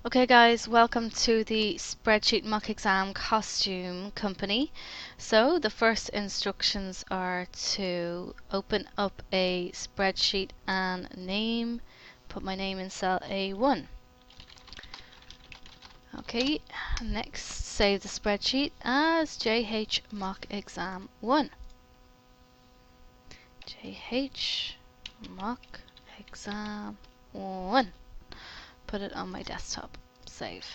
Okay guys, welcome to the Spreadsheet mock exam costume company. So the first instructions are to open up a spreadsheet and put my name in cell A1. Okay, next save the spreadsheet as JH mock exam 1. JH mock exam 1. Put it on my desktop. Save.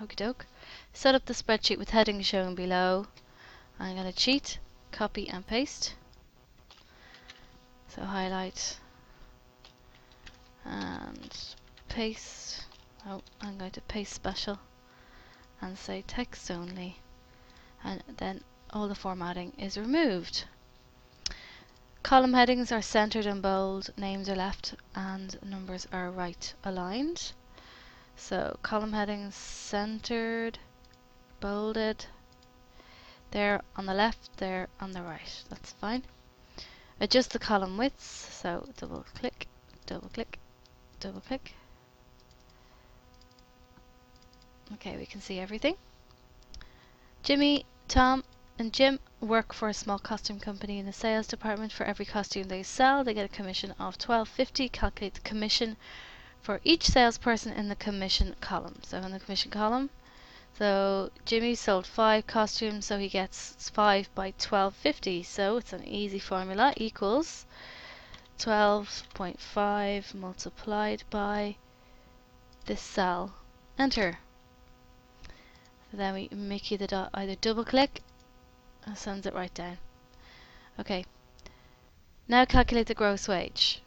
Okie doke. Set up the spreadsheet with headings shown below. I'm going to cheat, copy and paste. So highlight and paste. Oh, I'm going to paste special and say text only. And then all the formatting is removed. Column headings are centered and bold, names are left and numbers are right aligned. So column headings centered, bolded. They're on the left, they're on the right. That's fine. Adjust the column widths, so double click, double click, double click. Okay, we can see everything. Jimmy, Tom, and Jim work for a small costume company in the sales department. For every costume they sell, they get a commission of $12.50. Calculate the commission for each salesperson in the commission column. So in the commission column, so Jimmy sold 5 costumes, so he gets 5 by $12.50. So it's an easy formula, equals 12.5 multiplied by this cell. Enter. So then we Mickey the dot either double click and sends it right down. Okay. Now calculate the gross wage.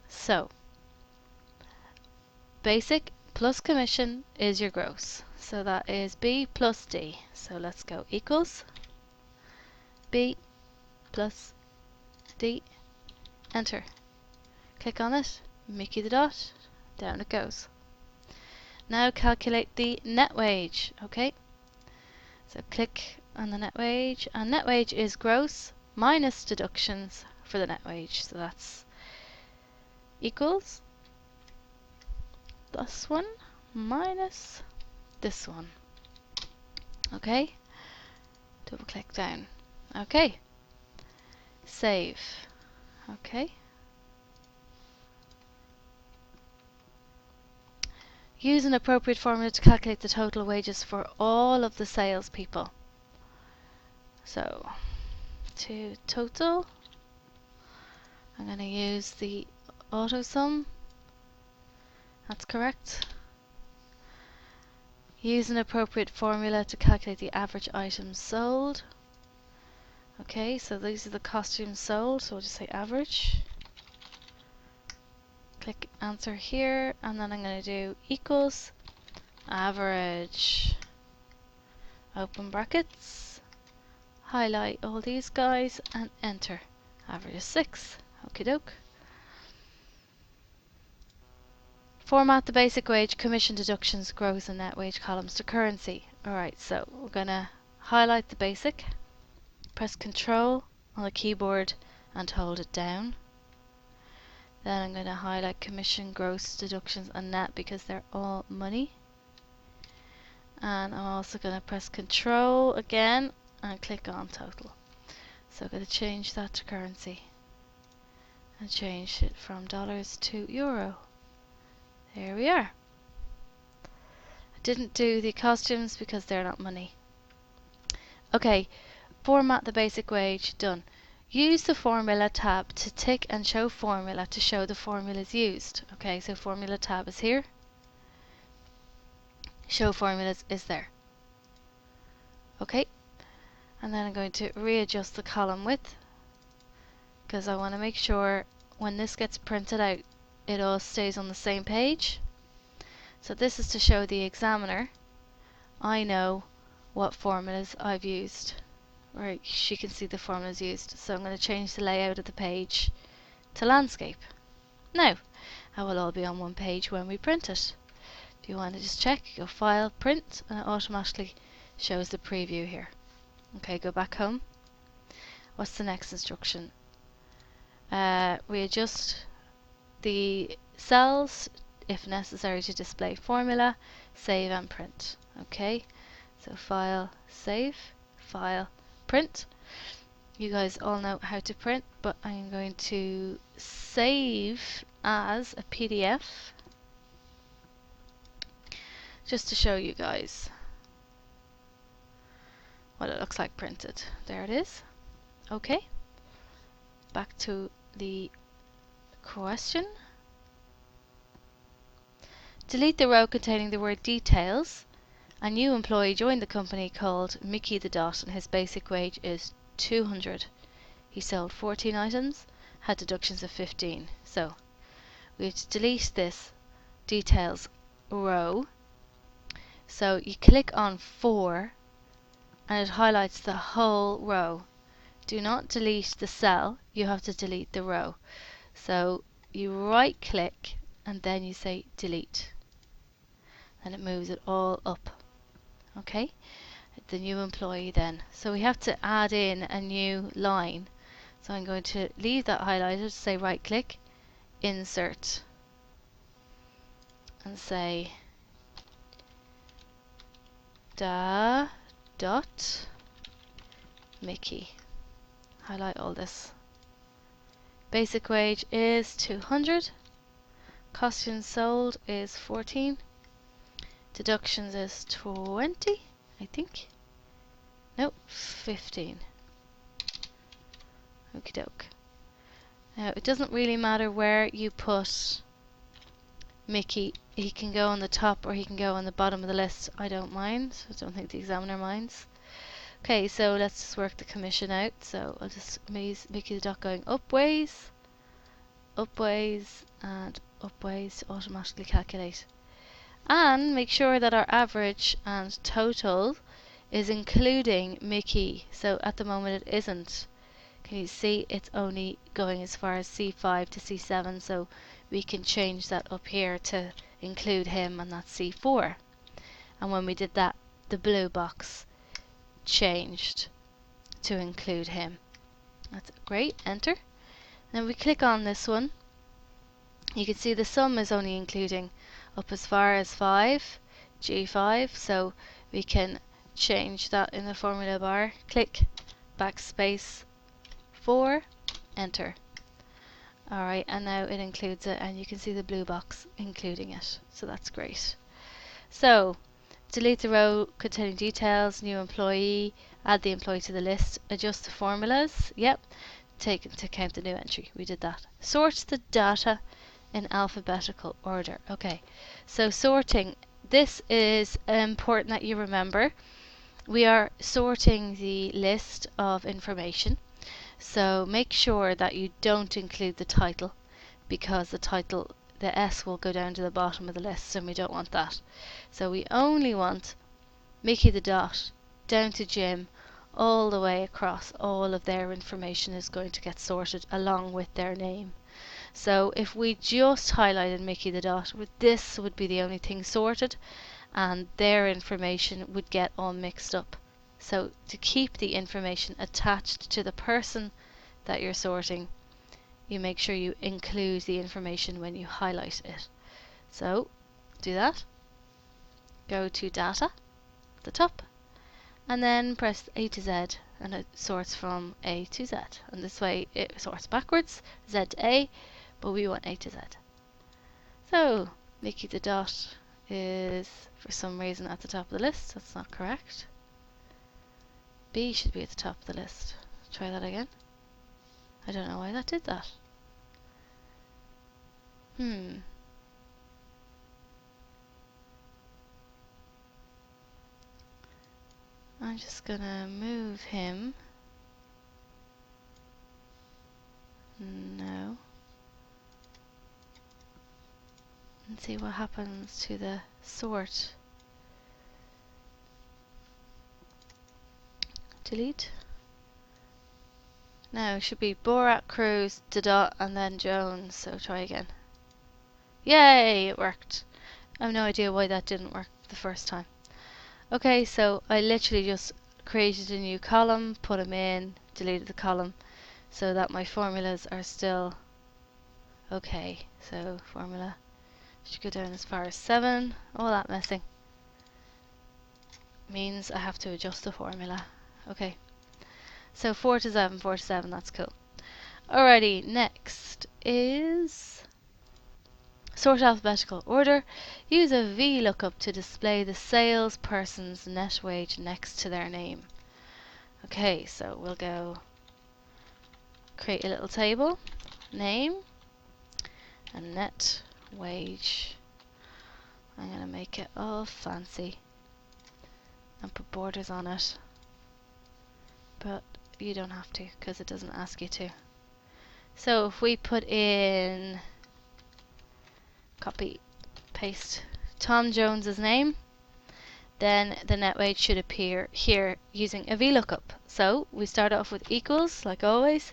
So basic plus commission is your gross. So that is B plus D. So let's go equals B plus D. Enter. Click on it. Mickey the dot. Down it goes. Now calculate the net wage. Okay. So click on the net wage, and net wage is gross minus deductions for the net wage. So that's equals this one minus this one. Okay, double click down. Okay, save. Okay, use an appropriate formula to calculate the total wages for all of the salespeople. So to total, I'm going to use the auto sum. That's correct. Use an appropriate formula to calculate the average items sold. Okay, so these are the costumes sold, so we'll just say average. Click answer here, and then I'm going to do equals average. Open brackets. Highlight all these guys and enter. Average is 6. Okie doke. Format the basic wage, commission, deductions, gross and net wage columns to currency. Alright, so we're going to highlight the basic, press Control on the keyboard and hold it down. Then I'm going to highlight commission, gross, deductions and net because they're all money. And I'm also going to press Control again and click on total. So I'm going to change that to currency and change it from dollars to euro. There we are. I didn't do the costumes because they're not money. Okay, format the basic wage, done. Use the formula tab to tick and show formula to show the formulas used. Okay, so formula tab is here. Show formulas is there. Okay, and then I'm going to readjust the column width because I want to make sure when this gets printed out it all stays on the same page. So this is to show the examiner I know what formulas I've used. Right, she can see the formulas used. So I'm going to change the layout of the page to landscape. Now, that will all be on one page when we print it. If you want to just check, go File, Print, and it automatically shows the preview here. Okay, go back home. What's the next instruction? We adjust the cells if necessary to display formula, save and print. Okay, so file, save, file, print. You guys all know how to print, but I'm going to save as a PDF just to show you guys what it looks like printed. There it is. Okay, back to the question. Delete the row containing the word details. A new employee joined the company called Mickey the Dot and his basic wage is 200. He sold 14 items, had deductions of 15. So we have to delete this details row. So you click on 4 and it highlights the whole row. Do not delete the cell, you have to delete the row. So you right click and then you say delete. And it moves it all up. Okay, the new employee then. So we have to add in a new line. So I'm going to leave that highlighted, say right click, insert, and say da dot Mickey. Highlight all this. Basic wage is 200. Costumes sold is 14. Deductions is 20, I think. Nope, 15. Okie doke. Now it doesn't really matter where you put Mickey. He can go on the top or he can go on the bottom of the list. I don't mind. I don't think the examiner minds. Okay, so let's just work the commission out. So I'll just Mickey the Dot going upways, and upways to automatically calculate. And make sure that our average and total is including Mickey. So at the moment it isn't. Can you see it's only going as far as C5 to C7, so we can change that up here to include him, and that's C4. And when we did that, the blue box changed to include him. That's great. Enter. Then we click on this one. You can see the sum is only including up as far as 5, G5, so we can change that in the formula bar. Click, backspace, 4, enter. Alright, and now it includes it, and you can see the blue box including it, so that's great. So, delete the row containing details, new employee, add the employee to the list, adjust the formulas, yep, take into account the new entry, we did that. Sort the data in alphabetical order. Okay, so sorting, this is important that you remember. We are sorting the list of information. So make sure that you don't include the title, because the title, the S will go down to the bottom of the list and we don't want that. So we only want Mickey the Dot down to Jim, all the way across. All of their information is going to get sorted along with their name. So if we just highlighted Mickey the Dot, this would be the only thing sorted and their information would get all mixed up. So to keep the information attached to the person that you're sorting, you make sure you include the information when you highlight it. So do that. Go to data at the top and then press A to Z and it sorts from A to Z. And this way it sorts backwards, Z to A, but we want A to Z. So Mickey the Dot is for some reason at the top of the list. That's not correct. B should be at the top of the list. Try that again. I don't know why that did that. I'm just gonna move him. No. And see what happens to the sort. Delete. Now it should be Borat, Cruz, Dot, and then Jones. So try again. Yay! It worked. I have no idea why that didn't work the first time. Okay, so I literally just created a new column, put them in, deleted the column, so that my formulas are still okay. So formula Should go down as far as 7. All that messing means I have to adjust the formula. Okay, so 4 to 7, 4 to 7, that's cool. Alrighty, next is sort alphabetical order. Use a Vlookup to display the salesperson's net wage next to their name. Okay, so we'll go create a little table, name, and net wage. I'm going to make it all fancy and put borders on it, but you don't have to because it doesn't ask you to. So if we put in, copy, paste Tom Jones's name, then the net wage should appear here using a VLOOKUP. So we start off with equals, like always,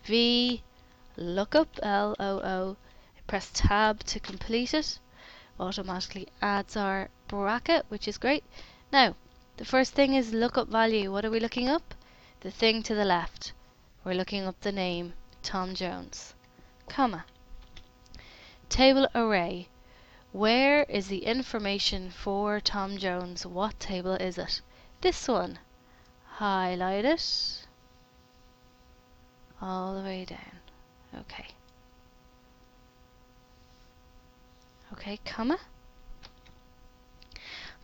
VLOOKUP, L-O-O, press tab to complete it, automatically adds our bracket, which is great. Now, the first thing is lookup value. What are we looking up? The thing to the left. We're looking up the name, Tom Jones, comma. Table array. Where is the information for Tom Jones? What table is it? This one. Highlight it all the way down. Okay. Okay, comma.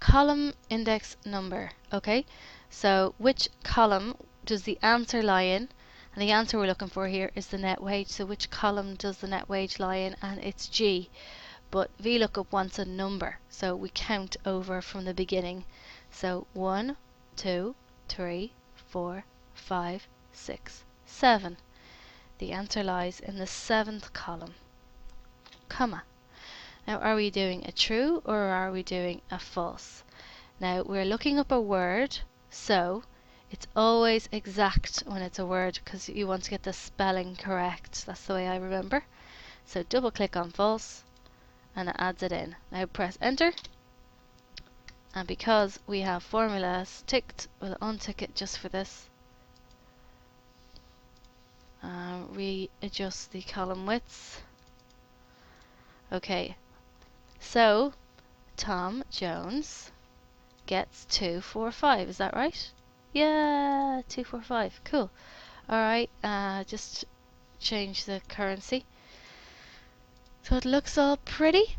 Column index number. Okay, so which column does the answer lie in? And the answer we're looking for here is the net wage. So which column does the net wage lie in? And it's G. But VLOOKUP wants a number, so we count over from the beginning. So 1, 2, 3, 4, 5, 6, 7. The answer lies in the 7th column, comma. Now, are we doing a true or are we doing a false? Now, we're looking up a word, so it's always exact when it's a word because you want to get the spelling correct. That's the way I remember. So double click on false, and it adds it in. Now press enter, and because we have formulas ticked, we'll untick it just for this. Readjust the column widths. Okay, so Tom Jones gets 245, is that right? Yeah, 245, cool. Alright, just change the currency so it looks all pretty.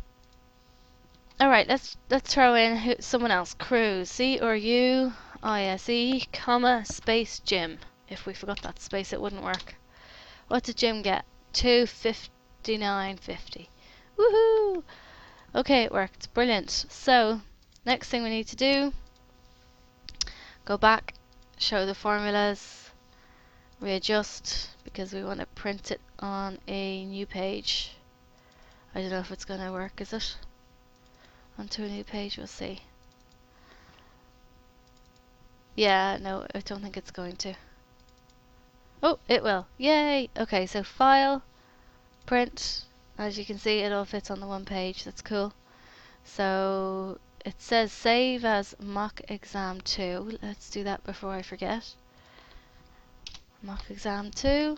Alright, let's throw in someone else. Cruz, C or U, ISE, comma, space, Jim. If we forgot that space, it wouldn't work. What did Jim get? 259.50. Woohoo! Okay, it worked. Brilliant. So, next thing we need to do, go back, show the formulas, readjust, because we want to print it on a new page. I don't know if it's going to work, is it? Onto a new page, we'll see. Yeah, no, I don't think it's going to. Oh, it will. Yay! Okay, so file, print. As you can see, it all fits on the one page. That's cool. So it says save as mock exam 2. Let's do that before I forget. Mock exam 2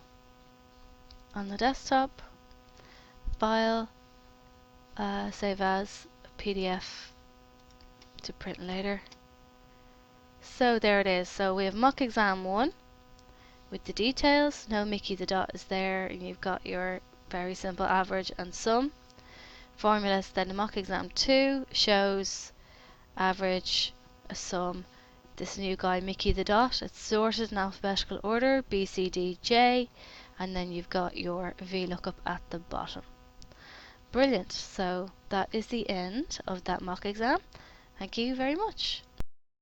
on the desktop. File, save as PDF to print later. So there it is. So we have mock exam 1 with the details. No Mickey the dot is there, and you've got your very simple average and sum formulas. Then the mock exam 2 shows average, a sum, this new guy Mickey the dot. It's sorted in alphabetical order, B, C, D, J, and then you've got your VLOOKUP at the bottom. Brilliant. So that is the end of that mock exam. Thank you very much.